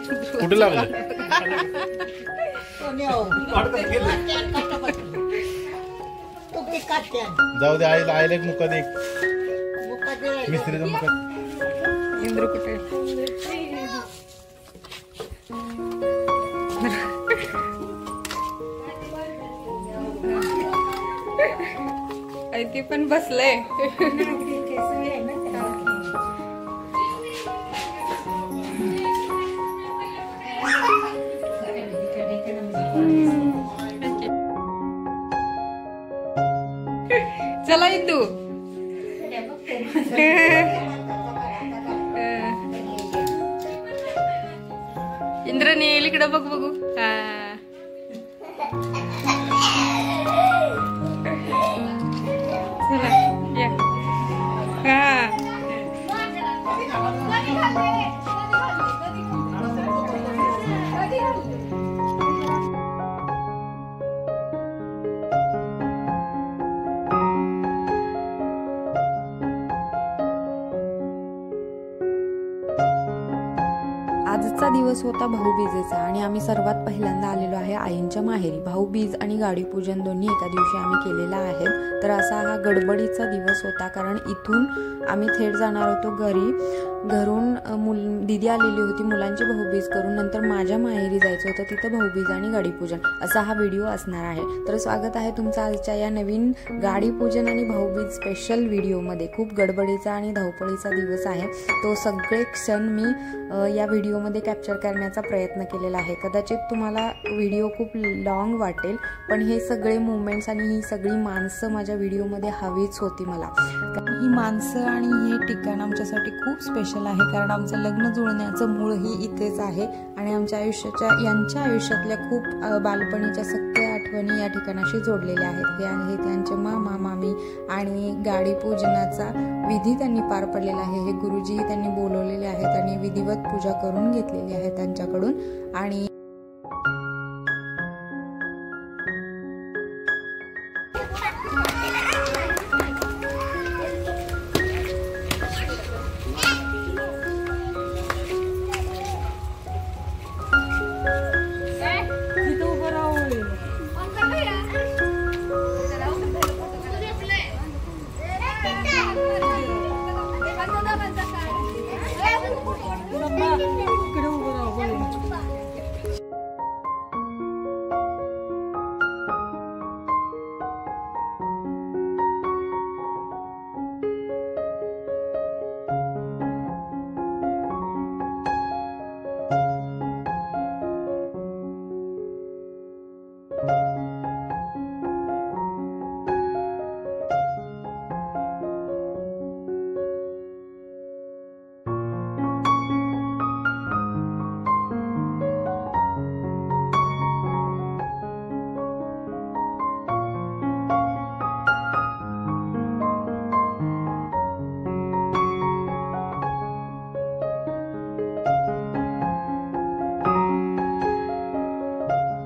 कुठे लागलं? जाऊ दे, आईला आईला एक मुका दे, मिस्त्रीचा मुका. इंद्र कुठे? ती पण बसलंय. चला इंदू. इंद्रनील इकडे बघ बघू. आजचा दिवस होता भाऊबीजेचा आणि आम्ही सर्वात पहिल्यांदा आलेलो आहे आईंच्या माहेरी. भाऊबीज आणि गाडीपूजन दोन्ही एका दिवशी आम्ही केलेला आहे. तर असा हा गडबडीचा दिवस होता, कारण इथून आम्ही थेट जाणार होतो घरी. घरून दिदी आलेली होती मुलांची भाऊबीज करून. नंतर माझ्या माहेरी जायचं होतं, तिथं भाऊबीज आणि गाडीपूजन असा हा व्हिडिओ असणार आहे. तर स्वागत आहे तुमचं आजच्या या नवीन गाडीपूजन आणि भाऊबीज स्पेशल व्हिडिओमध्ये. खूप गडबडीचा आणि धावपळीचा दिवस आहे. तो सगळे क्षण मी या व्हिडिओमध्ये कॅप्चर करण्याचा प्रयत्न केलेला आहे. कदाचित तुम्हाला व्हिडिओ खूप लॉंग वाटेल, पण हे सगळे मोमेंट्स आणि ही सगळी माणसं माझ्या व्हिडिओमध्ये हवीच होती मला. ही माणसं आणि हे ठिकाण आमच्यासाठी खूप स्पेशल आहे, कारण आमचं लग्न जुळण्याचं मूळही इथेच आहे आणि आमच्या यांच्या आयुष्यातल्या खूप बालपणीच्या सगळ्या आठवणी या ठिकाणाशी जोडलेल्या आहेत. हे आहे त्यांचे मामा मामी आणि गाडी पूजनाचा विधी त्यांनी पार पडलेला आहे. हे गुरुजीही त्यांनी बोलवलेले आहेत आणि विधिवत पूजा करून घेतलेली आहे त्यांच्याकडून. आणि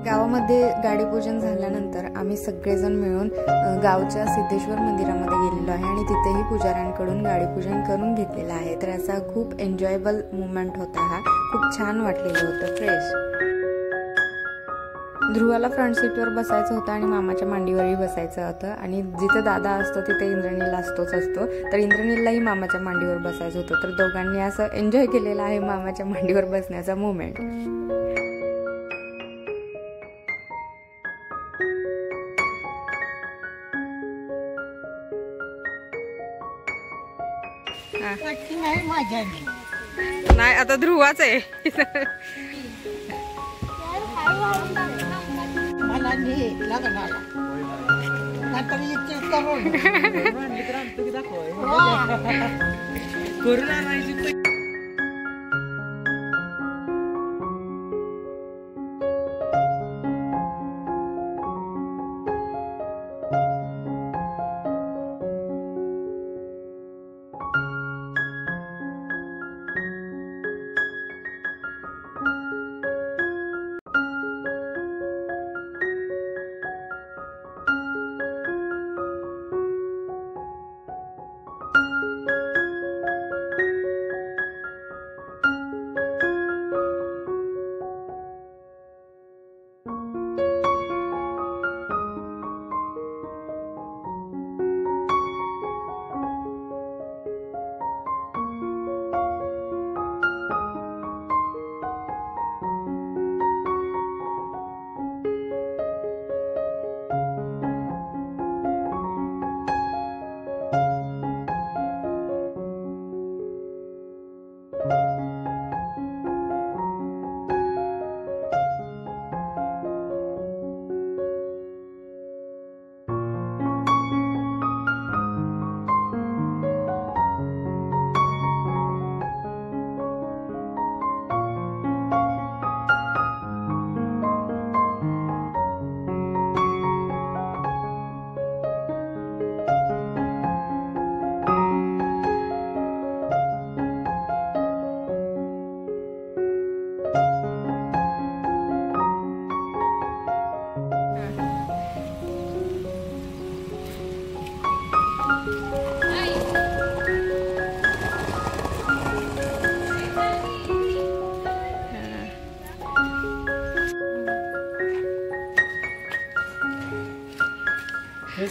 गावामध्ये गाडीपूजन झाल्यानंतर आम्ही सगळेजण मिळून गावच्या सिद्धेश्वर मंदिरामध्ये गेलेलो आहे आणि तिथेही पुजाऱ्यांकडून गाडीपूजन करून घेतलेलं आहे. तर असा खूप एन्जॉयबल मोमेंट होता हा. खूप छान वाटलेलं होतं, फ्रेश. ध्रुवाला फ्रंट सीटवर बसायचं होतं आणि मामाच्या मांडीवरही बसायचं होतं. आणि जिथं दादा असतो तिथे इंद्रनील असतो. तर इंद्रनीललाही मामाच्या मांडीवर बसायचं होतं. तर दोघांनी असं एन्जॉय केलेलं आहे मामाच्या मांडीवर बसण्याचा मोमेंट. नाही, आता ध्रुवाच आहे.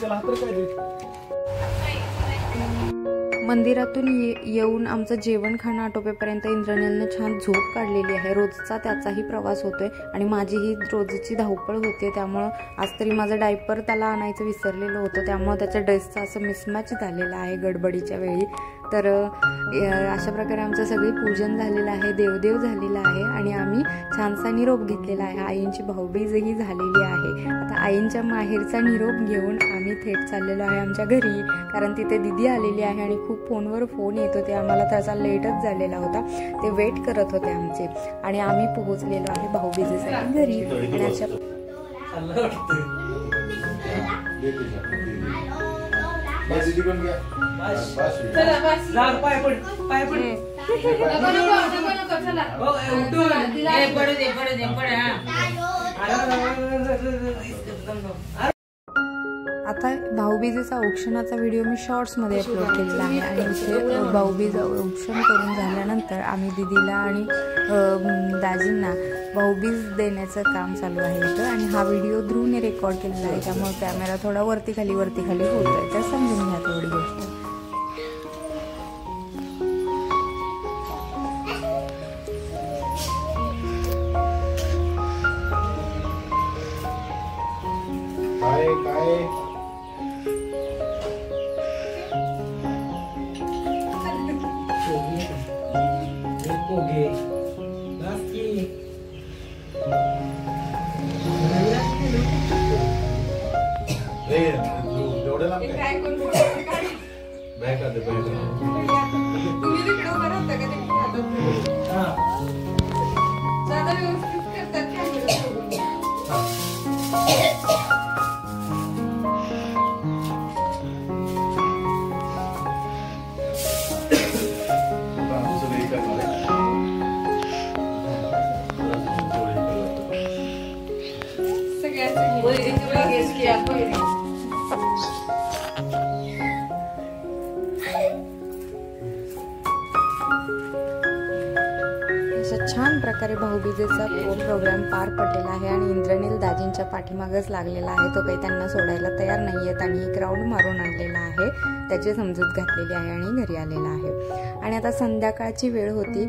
त्याला हात काय देऊ. मंदिरातून येऊन आमचं जेवण खाणं आटोपेपर्यंत इंद्रनीलने छान झोप काढलेली आहे. रोजचा त्याचाही प्रवास होतोय आणि माझी ही रोजची धावपळ होते. त्यामुळं आज तरी माझं डायपर त्याला आणायचं विसरलेलं होतं, त्यामुळं त्याच्या ड्रेसचं असं मिसमॅच झालेलं आहे गडबडीच्या वेळी. तर अशा प्रकारे आमचं सगळे पूजन झालेलं आहे, देवदेव झालेला आहे आणि आम्ही छानसा निरोप घेतलेला आहे. आईंची भाऊबीजही झालेली आहे. आता आईंच्या माहेरचा निरोप घेऊन आम्ही थेट चाललेलो आहे आमच्या घरी, कारण तिथे दिदी आलेली आहे आणि खूप फोनवर फोन येत होते. आम्हाला त्याचा लेटच झालेला होता, ते वेट करत होते आमचे आणि आम्ही पोहोचलेलो आहे भाऊबीजेसाठी घरी. आणि अशा आता भाऊबीजेचा औक्षणाचा व्हिडिओ मी शॉर्ट्समध्ये अपलोड केलेला आहे आणि इथे भाऊबीज औक्षण करून झाल्यानंतर आम्ही दिदीला आणि दाजींना भाऊबीज देण्याचं काम चालू आहे इथं. आणि हा व्हिडिओ ध्रुवने रेकॉर्ड केलेला आहे, त्यामुळे कॅमेरा थोडा वरती खाली होत आहे, तर समजून घ्या तेवढी गोष्ट. काय एवढं लांब काय बॅग आले बॅग तुम्ही तिकडे उभं राहता का ते व्यवस्थित करतात अशा छान प्रकारे भाऊबीजेचा प्रोग्राम पार पडलेला आहे आणि इंद्रनील दाजींच्या पाठीमागच लागलेला आहे. तो काही त्यांना सोडायला तयार नाही आहेत आणि एक राऊंड मारून आणलेला आहे, त्याची समजूत घातलेली आहे आणि घरी आलेला आहे. आणि आता संध्याकाळची वेळ होती,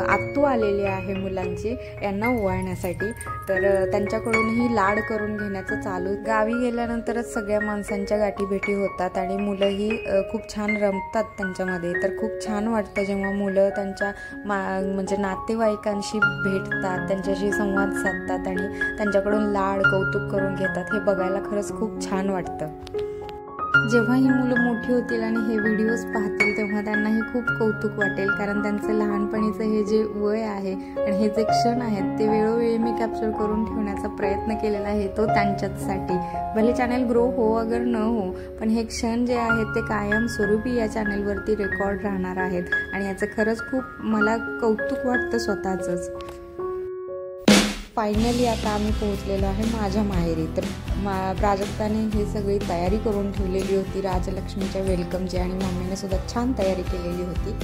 आत्तू आलेली आहे मुलांची यांना ओवाळण्यासाठी. तर त्यांच्याकडूनही लाड करून घेण्याचं चालू. गावी गेल्यानंतरच सगळ्या माणसांच्या गाठीभेटी होतात आणि मुलंही खूप छान रमतात त्यांच्यामध्ये. तर खूप छान वाटतं जेव्हा मुलं त्यांच्या म्हणजे नातेवाईकांशी भेटतात, त्यांच्याशी संवाद साधतात आणि त्यांच्याकडून लाड कौतुक करून घेतात. हे बघायला खरंच खूप छान वाटतं. जेव्हा ही मुलं मोठी होतील आणि हे व्हिडिओज पाहतील तेव्हा त्यांनाही खूप कौतुक वाटेल, कारण त्यांचं लहानपणीचं हे जे वय आहे आणि हे जे क्षण आहेत ते वेळोवेळी मी कॅप्चर करून ठेवण्याचा प्रयत्न केलेला आहे, तो त्यांच्याचसाठी. भले चॅनल ग्रो हो अगर न हो, पण हे क्षण जे आहेत ते कायमस्वरूपी या चॅनलवरती रेकॉर्ड राहणार आहेत आणि याचं खरंच खूप मला कौतुक वाटतं स्वतःचंच. फायनली आता आम्ही पोहोचलेलो आहे माझ्या माहेरी. तर प्राजक्ताने ही सगळी तयारी करून ठेवलेली होती राजलक्ष्मीच्या वेलकमची आणि मम्मीने सुद्धा छान तयारी केलेली होती.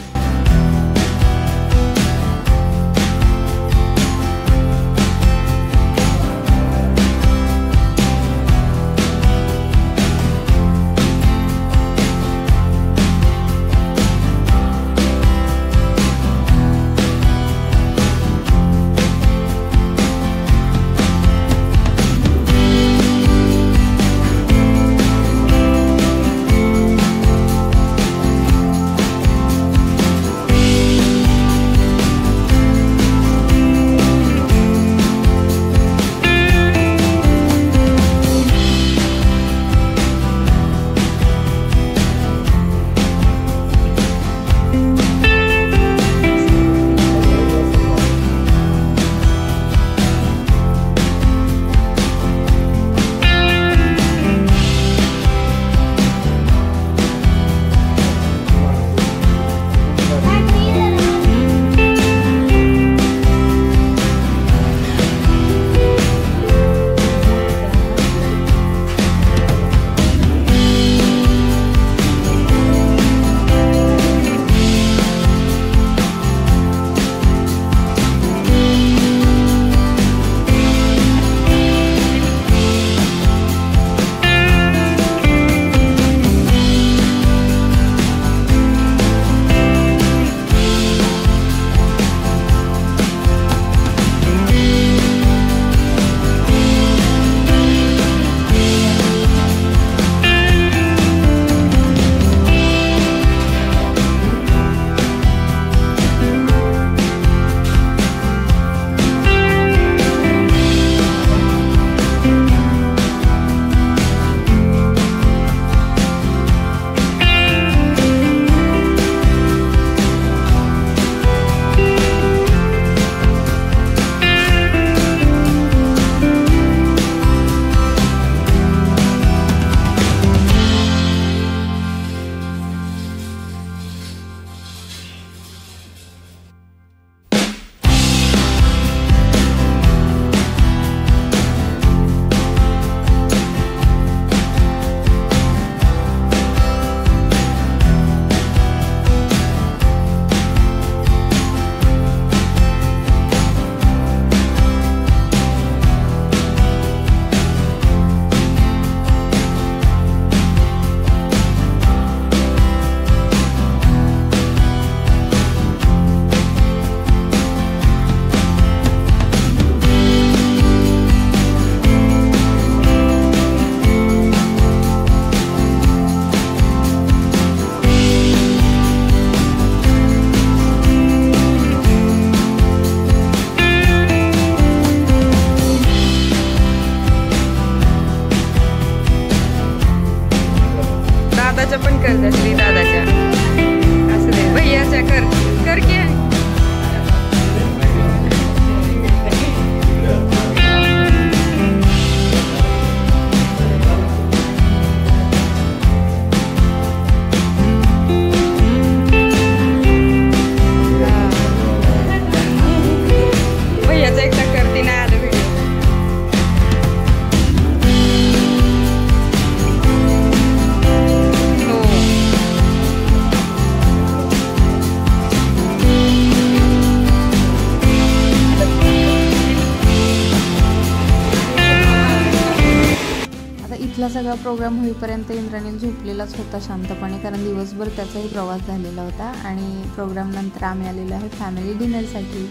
इथला सगळा प्रोग्राम होईपर्यंत इंद्रनील झोपलेलाच होता शांतपणे, कारण दिवसभर त्याचाही प्रवास झालेला होता. आणि प्रोग्राम नंतर आम्ही आलेलो आहे फॅमिली डिनरसाठी.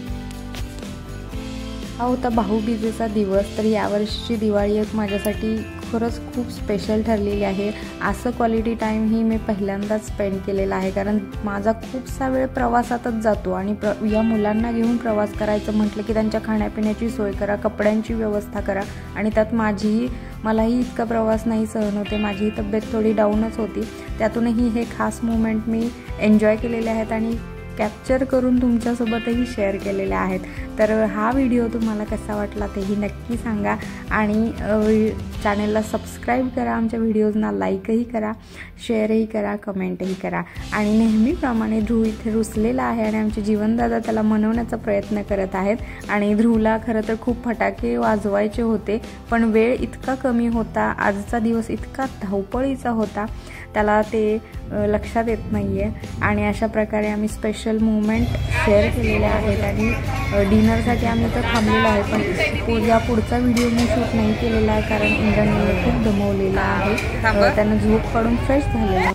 हा होता भाऊबीजेचा दिवस. तर यावर्षीची दिवाळी एक माझ्यासाठी खरंच खूप स्पेशल ठरलेली आहे. असं क्वालिटी टाईम ही मी पहिल्यांदाच स्पेंड केलेला आहे, कारण माझा खूपसा वेळ प्रवासातच जातो. आणि या मुलांना घेऊन प्रवास करायचं म्हटलं की त्यांच्या खाण्यापिण्याची सोय करा, कपड्यांची व्यवस्था करा. आणि त्यात मलाही इतका प्रवास नाही सहन होते, माझीही तब्येत थोडी डाऊनच होती. त्यातूनही हे खास मोमेंट मी एन्जॉय केलेले आहेत आणि कॅप्चर करून तुमच्यासोबतही शेअर केलेले आहेत. तर हा व्हिडिओ तुम्हाला कसा वाटला तेही नक्की सांगा. आणि चॅनलला सबस्क्राईब करा, आमच्या व्हिडिओजना लाईकही करा, शेअरही करा, कमेंटही करा. आणि नेहमीप्रमाणे ध्रुव इथे रुसलेला आहे आणि आमचे जीवनदादा त्याला मनवण्याचा प्रयत्न करत आहेत. आणि ध्रुवला खरं तर खूप फटाके वाजवायचे होते, पण वेळ इतका कमी होता, आजचा दिवस इतका धावपळीचा होता, त्याला ते लक्षात येत नाही आहे. आणि अशा प्रकारे आम्ही स्पेशल मोमेंट शेअर केलेले आहेत. आणि डिनरसाठी आम्ही तर थांबलेलो आहे, पण पुढचा व्हिडिओ मी शूट नाही केलेला आहे, कारण इंद्रनील खूप दमवलेला आहे, त्यानं झोप काढून फ्रेश झालेला आहे.